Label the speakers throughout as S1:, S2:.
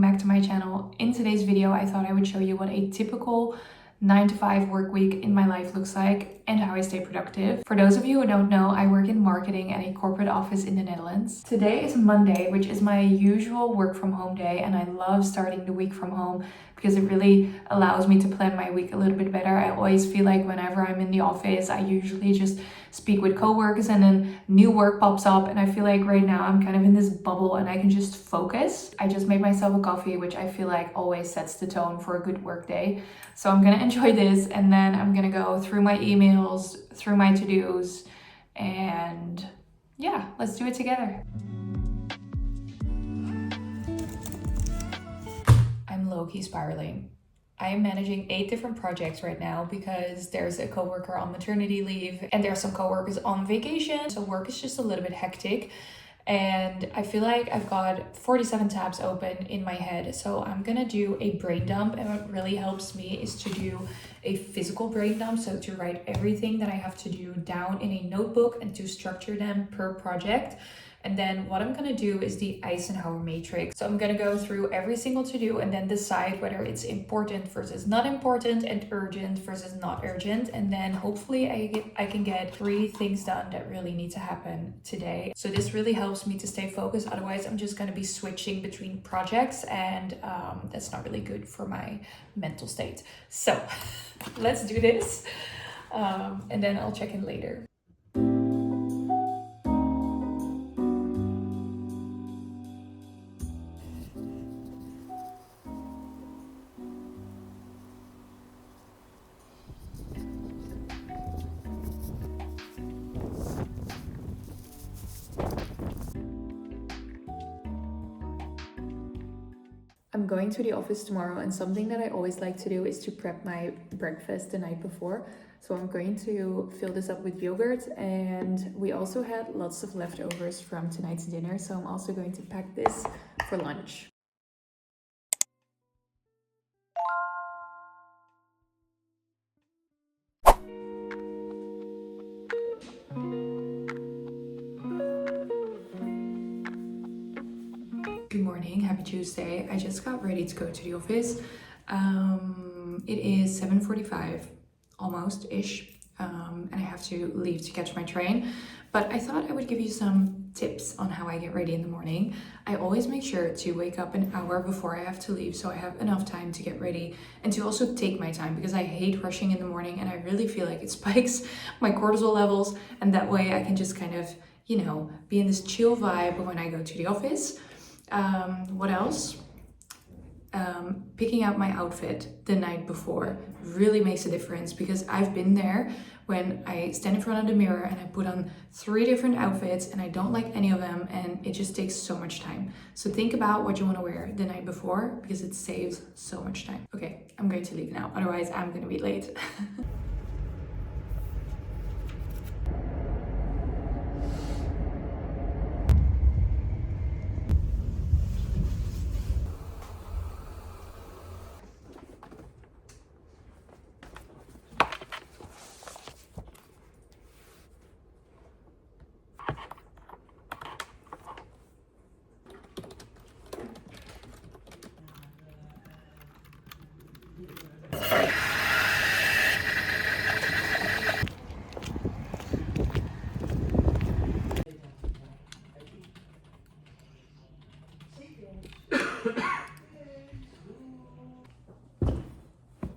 S1: back to my channel. In today's video, I thought I would show you what a typical 9 to 5 work week in my life looks like and how I stay productive. For those of you who don't know, I work in marketing at a corporate office in the Netherlands. Today is Monday, which is my usual work from home day, and I love starting the week from home because it really allows me to plan my week a little bit better. I always feel like whenever I'm in the office, I usually just speak with coworkers and then new work pops up, and I feel like right now I'm kind of in this bubble and I can just focus. I just made myself a coffee, which I feel like always sets the tone for a good work day. So I'm gonna enjoy this, and then I'm gonna go through my emails, through my to-dos, and yeah, let's do it together. I'm low-key spiraling. I am managing 8 different projects right now because there's a coworker on maternity leave and there are some coworkers on vacation. So work is just a little bit hectic. And I feel like I've got 47 tabs open in my head. So I'm gonna do a brain dump, and what really helps me is to do a physical brain dump. So to write everything that I have to do down in a notebook and to structure them per project. And then what I'm gonna do is the Eisenhower matrix. So I'm gonna go through every single to-do and then decide whether it's important versus not important and urgent versus not urgent. And then hopefully I can get 3 things done that really need to happen today. So this really helps me to stay focused. Otherwise, I'm just gonna be switching between projects, and that's not really good for my mental state. So let's do this. And then I'll check in later. I'm going to the office tomorrow, and something that I always like to do is to prep my breakfast the night before. So I'm going to fill this up with yogurt, and we also had lots of leftovers from tonight's dinner, so I'm also going to pack this for lunch. Good morning, happy Tuesday. I just got ready to go to the office. It is 7:45, almost-ish, and I have to leave to catch my train. But I thought I would give you some tips on how I get ready in the morning. I always make sure to wake up an hour before I have to leave, so I have enough time to get ready and to also take my time, because I hate rushing in the morning and I really feel like it spikes my cortisol levels, and that way I can just kind of, be in this chill vibe when I go to the office. What else? Picking out my outfit the night before really makes a difference, because I've been there when I stand in front of the mirror and I put on 3 different outfits and I don't like any of them, and it just takes so much time. So think about what you want to wear the night before, because it saves so much time. Okay, I'm going to leave now, otherwise I'm going to be late.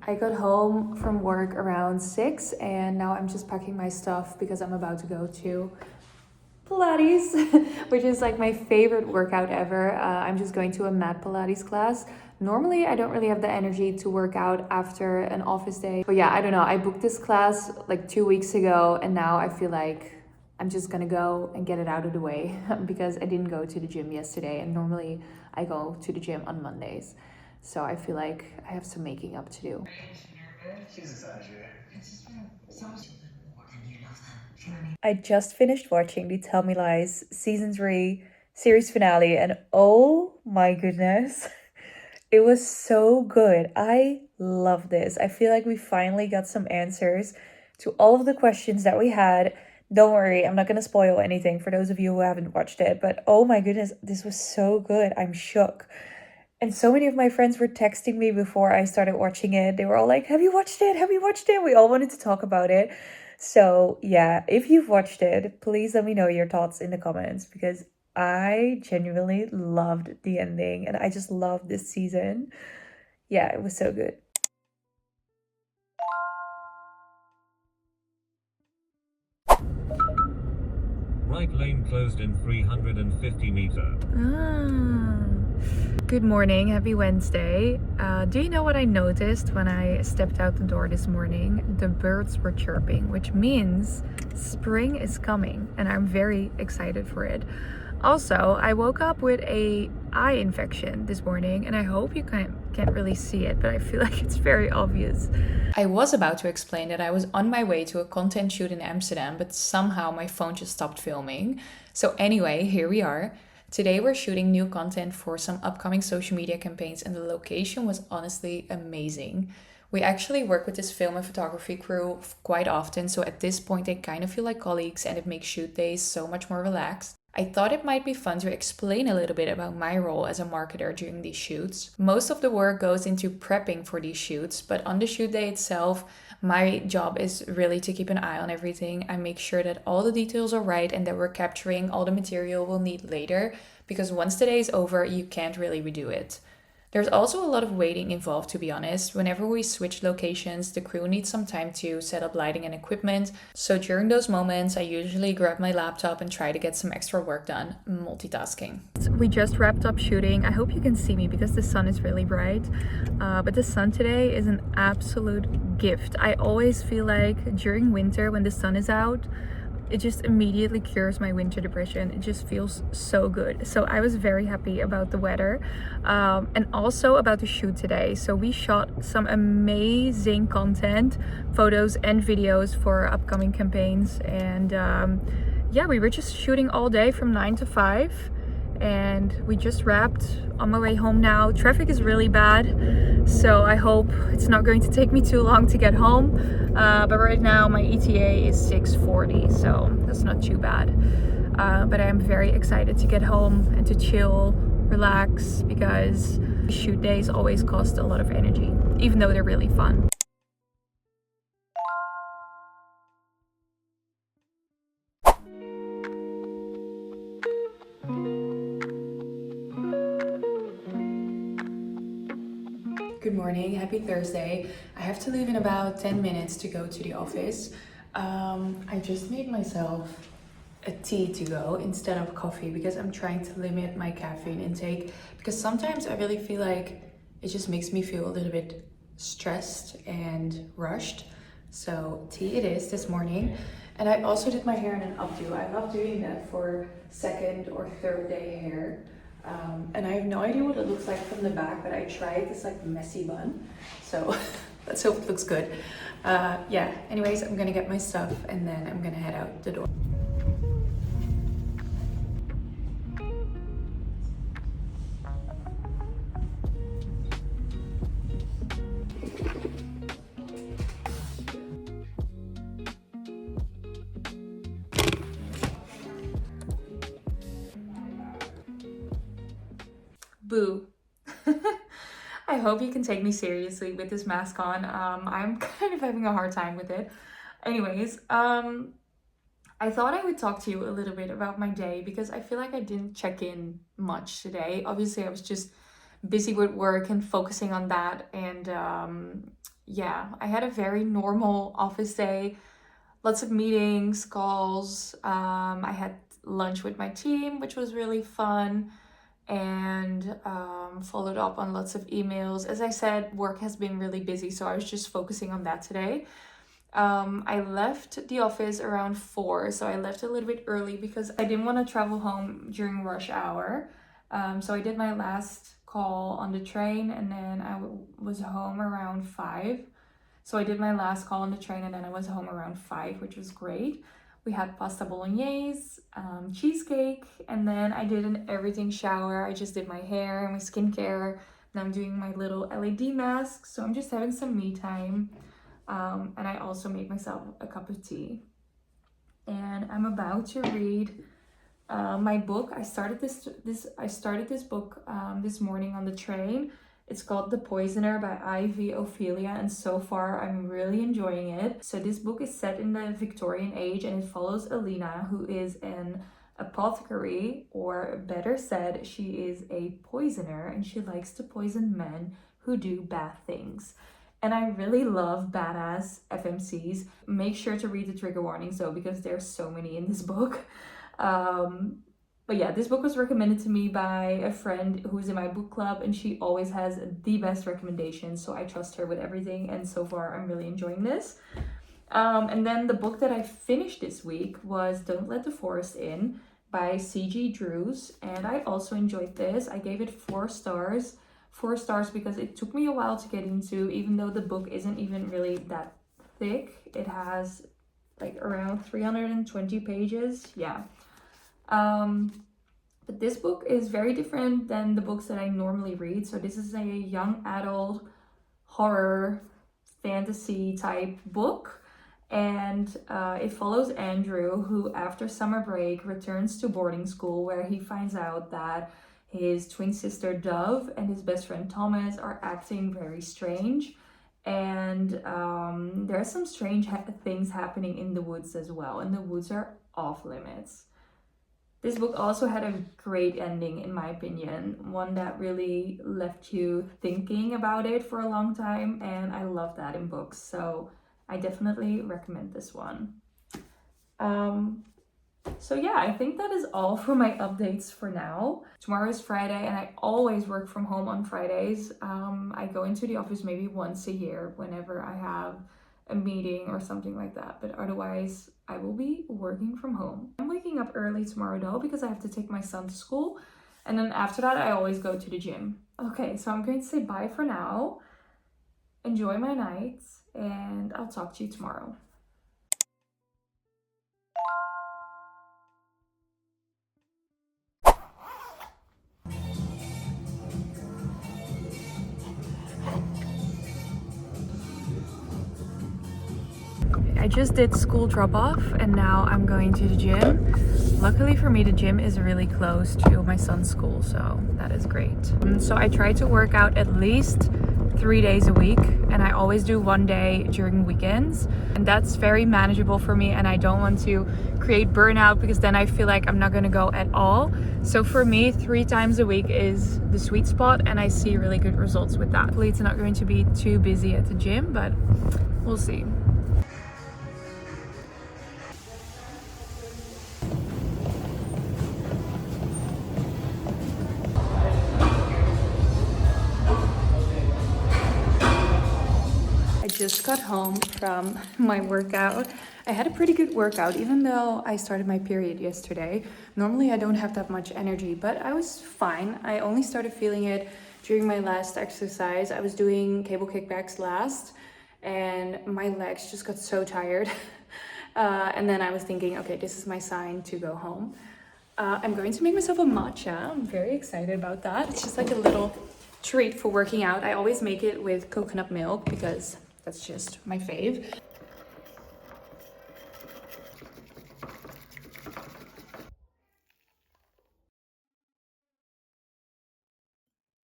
S1: I got home from work around 6, and now I'm just packing my stuff because I'm about to go to Pilates, which is like my favorite workout ever. I'm just going to a mat Pilates class. Normally, I don't really have the energy to work out after an office day. But yeah, I don't know. I booked this class like 2 weeks ago, and now I feel like I'm just gonna go and get it out of the way because I didn't go to the gym yesterday, and normally I go to the gym on Mondays. So I feel like I have some making up to do. I just finished watching the Tell Me Lies season 3 series finale, and oh my goodness, it was so good. I love this. I feel like we finally got some answers to all of the questions that we had. Don't worry, I'm not going to spoil anything for those of you who haven't watched it, but oh my goodness, this was so good. I'm shook.
S2: And so many of my friends were texting me before I started watching it. They were all like, "Have you watched it? Have you watched it?" We all wanted to talk about it. So, yeah, if you've watched it, please let me know your thoughts in the comments because I genuinely loved the ending and I just loved this season. Yeah, it was so good.
S3: Right lane closed in 350 meter.
S2: Good morning, happy Wednesday. Do you know what I noticed when I stepped out the door this morning? The birds were chirping, which means spring is coming and I'm very excited for it. Also, I woke up with a eye infection this morning and I hope you can't really see it, but I feel like it's very obvious.
S1: I was about to explain that I was on my way to a content shoot in Amsterdam, but somehow my phone just stopped filming. So, anyway, here we are. Today, we're shooting new content for some upcoming social media campaigns, and the location was honestly amazing. We actually work with this film and photography crew quite often, so at this point, they kind of feel like colleagues, and it makes shoot days so much more relaxed. I thought it might be fun to explain a little bit about my role as a marketer during these shoots. Most of the work goes into prepping for these shoots, but on the shoot day itself, my job is really to keep an eye on everything. I make sure that all the details are right and that we're capturing all the material we'll need later, because once the day is over, you can't really redo it. There's also a lot of waiting involved, to be honest. Whenever we switch locations, the crew needs some time to set up lighting and equipment. So during those moments, I usually grab my laptop and try to get some extra work done, multitasking.
S2: We just wrapped up shooting. I hope you can see me because the sun is really bright. But the sun today is an absolute gift. I always feel like during winter when the sun is out, it just immediately cures my winter depression. It just feels so good. So I was very happy about the weather and also about the shoot today. So we shot some amazing content, photos and videos for upcoming campaigns. And yeah, we were just shooting all day from 9 to 5. And we just wrapped on my way home now. Traffic is really bad, so I hope it's not going to take me too long to get home. But right now my ETA is 6:40, so that's not too bad. But I am very excited to get home and to chill, relax, because shoot days always cost a lot of energy, even though they're really fun.
S1: Good morning, happy Thursday. I have to leave in about 10 minutes to go to the office. I just made myself a tea to go instead of coffee because I'm trying to limit my caffeine intake, because sometimes I really feel like it just makes me feel a little bit stressed and rushed. So tea it is this morning. And I also did my hair in an updo. I love doing that for second or third day hair. And I have no idea what it looks like from the back, but I tried this like messy bun. So let's hope it looks good. Yeah, anyways, I'm gonna get my stuff and then I'm gonna head out the door. Boo. I hope you can take me seriously with this mask on. I'm kind of having a hard time with it. Anyways, I thought I would talk to you a little bit about my day because I feel like I didn't check in much today. Obviously, I was just busy with work and focusing on that. And yeah, I had a very normal office day, lots of meetings, calls. I had lunch with my team, which was really fun, and followed up on lots of emails. As I said, work has been really busy, so I was just focusing on that today. I left the office around 4, so I left a little bit early because I didn't want to travel home during rush hour. So I did my last call on the train and then I was home around 5. So I did my last call on the train and then I was home around 5, which was great. We had pasta bolognese, cheesecake, and then I did an everything shower. I just did my hair and my skincare. Now I'm doing my little LED mask, so I'm just having some me time. And I also made myself a cup of tea. And I'm about to read
S2: My book, I started this book this morning on the train. It's called The Poisoner by Ivy Ophelia, and so far I'm really enjoying it. So this book is set in the Victorian age, and it follows Alina, who is an apothecary, or better said, she is a poisoner, and she likes to poison men who do bad things. And I really love badass FMCs. Make sure to read the trigger warnings though, because there's so many in this book. But yeah, this book was recommended to me by a friend who's in my book club, and she always has the best recommendations, so I trust her with everything, and so far I'm really enjoying this. And then the book that I finished this week was Don't Let the Forest In by C.G. Drews, and I also enjoyed this. I gave it 4 stars. 4 stars because it took me a while to get into, even though the book isn't even really that thick. It has like around 320 pages. Yeah. But this book is very different than the books that I normally read. So this is a young adult horror fantasy type book, and it follows Andrew, who after summer break returns to boarding school, where he finds out that his twin sister Dove and his best friend Thomas are acting very strange, and there are some strange things happening in the woods as well, and the woods are off limits. This book also had a great ending, in my opinion, one that really left you thinking about it for a long time, and I love that in books, so I definitely recommend this one. So yeah, I think that is all for my updates for now. Tomorrow is Friday, and I always work from home on Fridays. I go into the office maybe once a year whenever I have a meeting or something like that, but otherwise I will be working from home. I'm waking up early tomorrow though, because I have to take my son to school, and then after that I always go to the gym. Okay, so I'm going to say bye for now. Enjoy my night, and I'll talk to you tomorrow. I just did school drop-off, and now I'm going to the gym. Luckily for me, the gym is really close to my son's school, so that is great. So I try to work out at least 3 days a week, and I always do 1 day during weekends, and that's very manageable for me, and I don't want to create burnout, because then I feel like I'm not going to go at all. So for me, 3 times a week is the sweet spot, and I see really good results with that. Hopefully it's not going to be too busy at the gym, but we'll see. Just got home from my workout. I had a pretty good workout, even though I started my period yesterday. Normally I don't have that much energy, but I was fine. I only started feeling it during my last exercise. I was doing cable kickbacks last, and my legs just got so tired. And then I was thinking, okay, this is my sign to go home. I'm going to make myself a matcha. I'm very excited about that. It's just like a little treat for working out. I always make it with coconut milk because that's just my fave.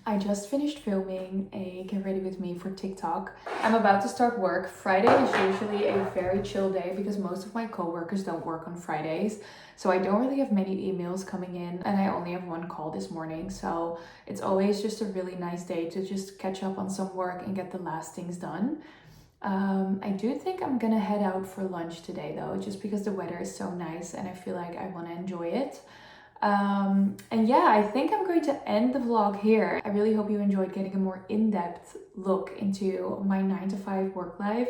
S2: I just finished filming a Get Ready With Me for TikTok. I'm about to start work. Friday is usually a very chill day because most of my coworkers don't work on Fridays. So I don't really have many emails coming in, and I only have 1 call this morning. So it's always just a really nice day to just catch up on some work and get the last things done. I do think I'm gonna head out for lunch today though, just because the weather is so nice and I feel like I want to enjoy it. And yeah, I think I'm going to end the vlog here. I really hope you enjoyed getting a more in-depth look into my 9-to-5 work life.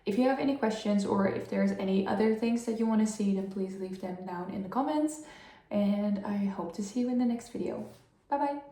S2: If you have any questions, or if there's any other things that you want to see, then please leave them down in the comments, and I hope to see you in the next video. Bye bye.